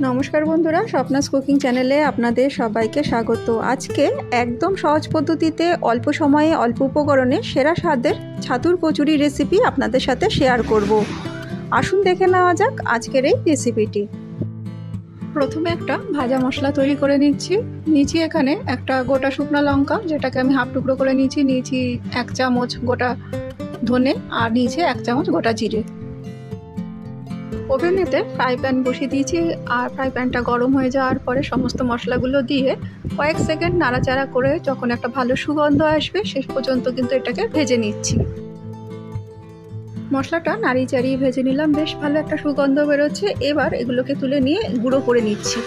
নমস্কার বন্ধুরা, স্বপ্নাস কুকিং চ্যানেলে আপনাদের সবাইকে স্বাগত। আজকে একদম সহজ পদ্ধতিতে অল্প সময়ে অল্প উপকরণে সেরা স্বাদের ছাতুর কচুরি রেসিপি আপনাদের সাথে শেয়ার করব। আসুন দেখে নেওয়া যাক আজকের এই রেসিপিটি। প্রথমে একটা ভাজা মশলা তৈরি করে নিয়েছি এখানে একটা গোটা শুকনো লঙ্কা, যেটাকে আমি হাফ টুকরো করে নিয়েছি 1 চামচ গোটা ধনে, আর নিয়েছি 1 চামচ গোটা জিরে। ওভেনেতে ফ্রাই প্যান বসিয়ে দিয়েছি, আর ফ্রাই প্যানটা গরম হয়ে যাওয়ার পরে সমস্ত মশলাগুলো দিয়ে কয়েক সেকেন্ড নাড়াচাড়া করে যখন একটা ভালো সুগন্ধ আসবে শেষ পর্যন্ত কিন্তু এটাকে ভেজে নিচ্ছি। মশলাটা নাড়িয়ে চাড়িয়ে ভেজে নিলাম, বেশ ভালো একটা সুগন্ধ বেরোচ্ছে। এবার এগুলোকে তুলে নিয়ে গুঁড়ো করে নিচ্ছি।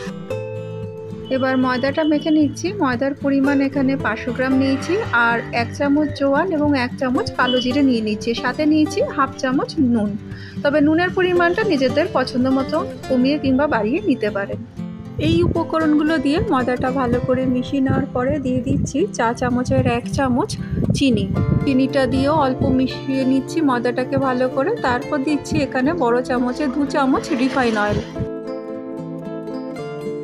এবার ময়দাটা মেখে নিচ্ছি। ময়দার পরিমাণ এখানে 500 গ্রাম নিয়েছি, আর 1 চামচ জোয়ান এবং 1 চামচ কালো জিরে নিয়ে নিচ্ছি। সাথে নিয়েছি হাফ চামচ নুন। তবে নুনের পরিমাণটা নিজেদের পছন্দ মতো কমিয়ে কিংবা বাড়িয়ে নিতে পারেন। এই উপকরণগুলো দিয়ে ময়দাটা ভালো করে মিশিয়ে নেওয়ার পরে দিয়ে দিচ্ছি চা চামচের 1 চামচ চিনি। চিনিটা দিয়েও অল্প মিশিয়ে নিচ্ছি ময়দাটাকে ভালো করে। তারপর দিচ্ছি এখানে বড় চামচে 2 চামচ রিফাইন অয়েল।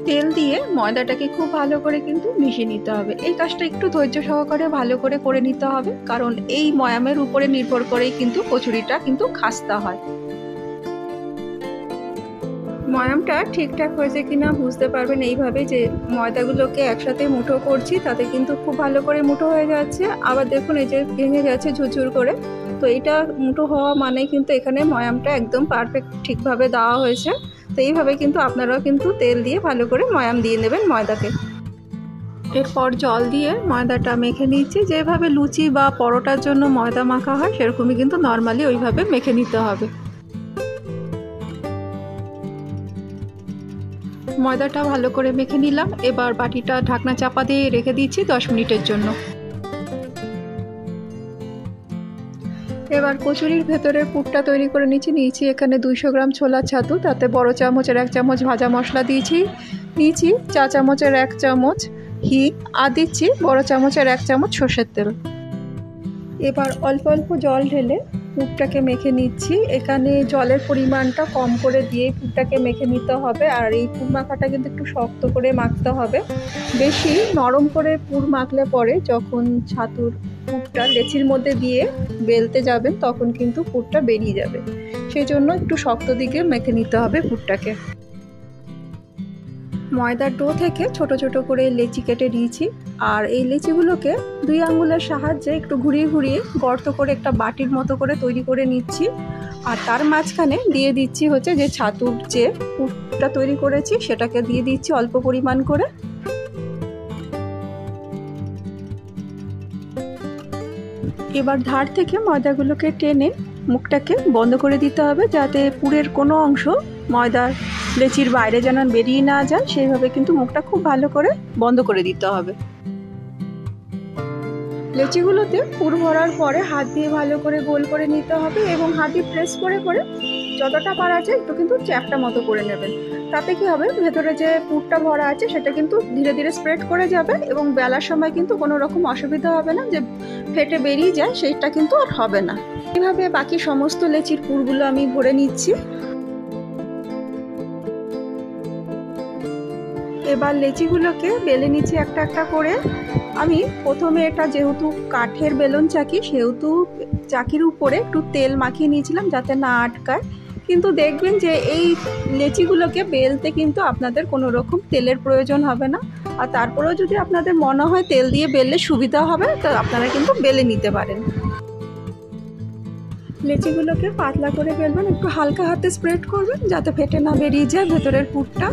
তেল দিয়ে ময়দাটাকে খুব ভালো করে কিন্তু মিশিয়ে নিতে হবে। এই কাজটা একটু ধৈর্য সহকারে ভালো করে নিতে হবে, কারণ এই ময়ামের উপরে নির্ভর করেই কিন্তু কচুরিটা কিন্তু খাস্তা হয়। ময়ামটা ঠিকঠাক হয়েছে কিনা বুঝতে পারবেন এইভাবে, যে ময়দাগুলোকে একসাথে মুঠো করছি তাতে কিন্তু খুব ভালো করে মুঠো হয়ে যাচ্ছে। আবার দেখুন এই যে ভেঙে যাচ্ছে ঝুরঝুর করে। তো এটা মুঠো হওয়া মানে কিন্তু এখানে ময়ামটা একদম পারফেক্ট ঠিকভাবে দেওয়া হয়েছে। তো এইভাবে কিন্তু আপনারাও কিন্তু তেল দিয়ে ভালো করে ময়াম দিয়ে নেবেন ময়দাকে। এরপর জল দিয়ে ময়দাটা মেখে নিচ্ছি। যেভাবে লুচি বা পরোটার জন্য ময়দা মাখা হয় সেরকমই কিন্তু নর্মালি ওইভাবে মেখে নিতে হবে। ময়দাটা ভালো করে মেখে নিলাম। এবার বাটিটা ঢাকনা চাপা দিয়ে রেখে দিচ্ছি 10 মিনিটের জন্য। এবার কচুরির ভেতরের পুরটা তৈরি করে নিয়েছি এখানে 200 গ্রাম ছোলার ছাতু, তাতে বড় চামচের 1 চামচ ভাজা মশলা নিয়েছি চা চামচের 1 চামচ হিং, আর দিচ্ছি বড় চামচের 1 চামচ সর্ষের তেল। এবার অল্প অল্প জল ঢেলে পুরটাকে মেখে নিচ্ছি। এখানে জলের পরিমাণটা কম করে দিয়ে পুরটাকে মেখে নিতে হবে, আর এই পুর মাখাটা কিন্তু একটু শক্ত করে মাখতে হবে। বেশি নরম করে পুর মাখলে পরে যখন ছাতুর পুরটা লেচির মধ্যে দিয়ে বেলতে যাবেন তখন কিন্তু পুরটা বেরিয়ে যাবে। সেই জন্য একটু শক্ত দিকে মেখে নিতে হবে পুরটাকে। ময়দার ডো থেকে ছোট ছোট করে লেচি কেটে নিয়েছি, আর এই লেচিগুলোকে 2 আঙ্গুলের সাহায্যে একটু ঘুরিয়ে গর্ত করে একটা বাটির মতো করে তৈরি করে নিচ্ছি। আর তার মাঝখানে দিয়ে দিচ্ছি যে ছাতুর যে পুরটা তৈরি করেছি সেটাকে দিয়ে দিচ্ছি অল্প পরিমাণ করে। এবার ধার থেকে ময়দাগুলোকে টেনে মুখটাকে বন্ধ করে দিতে হবে, যাতে পুরের কোনো অংশ ময়দার লেচির বাইরে যেন বেরিয়ে না যায়। সেইভাবে কিন্তু মুখটা খুব ভালো করে বন্ধ করে দিতে হবে। লেচিগুলোতে পুর ভরার পরে হাত দিয়ে ভালো করে গোল করে নিতে হবে, এবং হাত দিয়ে প্রেস করে যতটা পারা যায় একটু কিন্তু চ্যাপটা মতো করে নেবেন। তাতে কি হবে, ভেতরে যে পুরটা ভরা আছে সেটা কিন্তু ধীরে ধীরে স্প্রেড করে যাবে, এবং বেলার সময় কিন্তু কোনো রকম অসুবিধা হবে না, যে ফেটে বেরিয়ে যায় সেইটা কিন্তু আর হবে না। এইভাবে বাকি সমস্ত লেচির পুরগুলো আমি ভরে নিচ্ছি। এবার লেচিগুলোকে বেলে নিচ্ছি একটা একটা করে। আমি প্রথমে এটা যেহেতু কাঠের বেলুন চাকি, সেহেতু চাকির উপরে একটু তেল মাখিয়ে নিয়েছিলাম যাতে না আটকায়। কিন্তু দেখবেন যে এই লেচিগুলোকে বেলতে কিন্তু আপনাদের কোনো রকম তেলের প্রয়োজন হবে না। আর তারপরেও যদি আপনাদের মনে হয় তেল দিয়ে বেললে সুবিধা হবে, তো আপনারা কিন্তু বেলে নিতে পারেন। লেচিগুলোকে পাতলা করে বেলবেন, একটু হালকা হাতে স্প্রেড করবেন যাতে ফেটে না বেরিয়ে যায় ভেতরের পুরটা।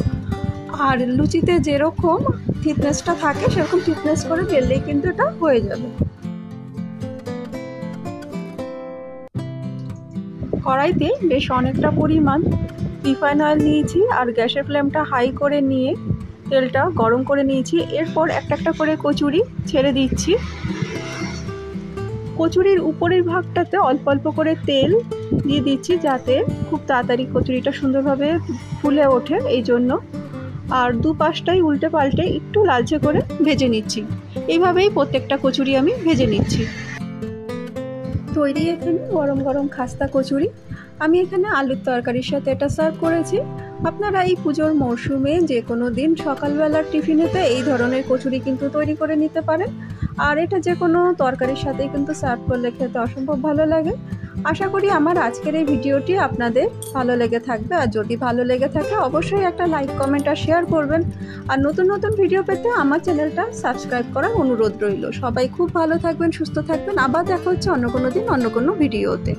আর লুচিতে যেরকম থিকনেসটা থাকে সেরকম থিকনেস করে বেললেই কিন্তু এটা হয়ে যাবে। কড়াইতে বেশ অনেকটা পরিমাণ রিফাইন অয়েল নিয়েছি, আর গ্যাসের ফ্লেমটা হাই করে নিয়ে তেলটা গরম করে নিয়েছি। এরপর একটা একটা করে কচুরি ছেড়ে দিচ্ছি। কচুরির উপরের ভাগটাতে অল্প অল্প করে তেল দিয়ে দিচ্ছি যাতে খুব তাড়াতাড়ি কচুরিটা সুন্দরভাবে ফুলে ওঠে, এই জন্য। আর দুপাশটাই উল্টে পাল্টে একটু লালচে করে ভেজে নিচ্ছি। এইভাবেই প্রত্যেকটা কচুরি আমি ভেজে নিচ্ছি। তৈরি এখানে গরম গরম খাস্তা কচুরি। আমি এখানে আলুর তরকারির সাথে এটা সার্ভ করেছি। আপনারা এই পুজোর মরশুমে যে কোনো দিন সকালবেলার টিফিনেতে এই ধরনের কচুরি কিন্তু তৈরি করে নিতে পারেন। আর এটা যে কোনো তরকারির সাথেই কিন্তু সার্ভ করলে খেতে অসম্ভব ভালো লাগে। আশা করি আমার আজকের এই ভিডিওটি আপনাদের ভালো লেগে থাকবে। আর যদি ভালো লেগে থাকে অবশ্যই একটা লাইক, কমেন্ট আর শেয়ার করবেন। আর নতুন নতুন ভিডিও পেতে আমার চ্যানেলটা সাবস্ক্রাইব করার অনুরোধ রইল। সবাই খুব ভালো থাকবেন, সুস্থ থাকবেন। আবার দেখা হচ্ছে অন্য কোনো দিন অন্য কোনো ভিডিওতে।